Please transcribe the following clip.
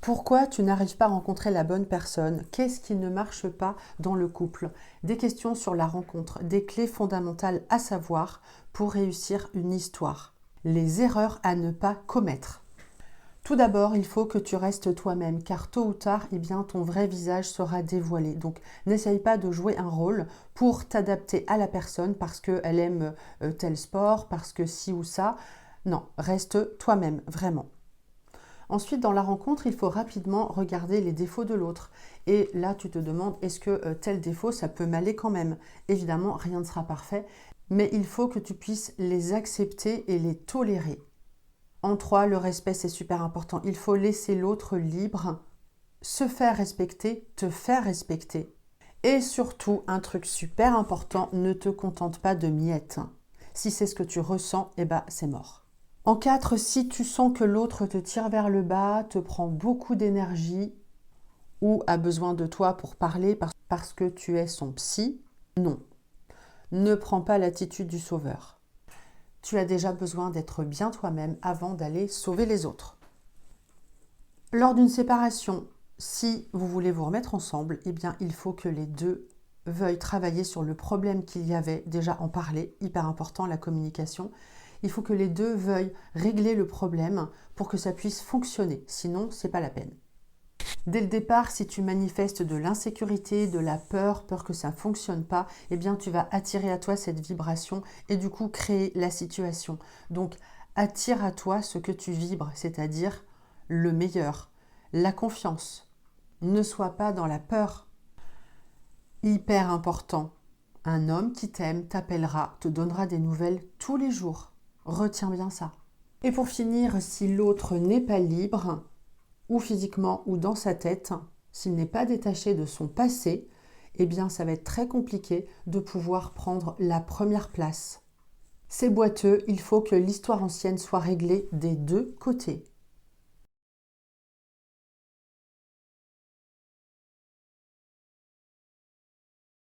Pourquoi tu n'arrives pas à rencontrer la bonne personne? Qu'est-ce qui ne marche pas dans le couple? Des questions sur la rencontre, des clés fondamentales à savoir pour réussir une histoire. Les erreurs à ne pas commettre. Tout d'abord, il faut que tu restes toi-même, car tôt ou tard, ton vrai visage sera dévoilé. Donc, n'essaye pas de jouer un rôle pour t'adapter à la personne parce qu'elle aime tel sport, parce que ci ou ça. Non, reste toi-même, vraiment. Ensuite, dans la rencontre, il faut rapidement regarder les défauts de l'autre. Et là, tu te demandes, est-ce que tel défaut, ça peut m'aller quand même? Évidemment, rien ne sera parfait, mais il faut que tu puisses les accepter et les tolérer. En 3, le respect, c'est super important. Il faut laisser l'autre libre, se faire respecter, te faire respecter. Et surtout, un truc super important, ne te contente pas de miettes. Si c'est ce que tu ressens, c'est mort. En 4, si tu sens que l'autre te tire vers le bas, te prend beaucoup d'énergie ou a besoin de toi pour parler parce que tu es son psy, non. Ne prends pas l'attitude du sauveur. Tu as déjà besoin d'être bien toi-même avant d'aller sauver les autres. Lors d'une séparation, si vous voulez vous remettre ensemble, il faut que les deux veuillent travailler sur le problème qu'il y avait, déjà en parler, hyper important, la communication. Il faut que les deux veuillent régler le problème pour que ça puisse fonctionner, sinon c'est pas la peine. Dès le départ, si tu manifestes de l'insécurité, de la peur que ça ne fonctionne pas, tu vas attirer à toi cette vibration et du coup créer la situation. Donc, attire à toi ce que tu vibres, c'est-à-dire le meilleur, la confiance. Ne sois pas dans la peur. Hyper important. Un homme qui t'aime t'appellera, te donnera des nouvelles tous les jours. Retiens bien ça. Et pour finir, si l'autre n'est pas libre, ou physiquement ou dans sa tête, s'il n'est pas détaché de son passé, ça va être très compliqué de pouvoir prendre la première place. C'est boiteux, il faut que l'histoire ancienne soit réglée des deux côtés.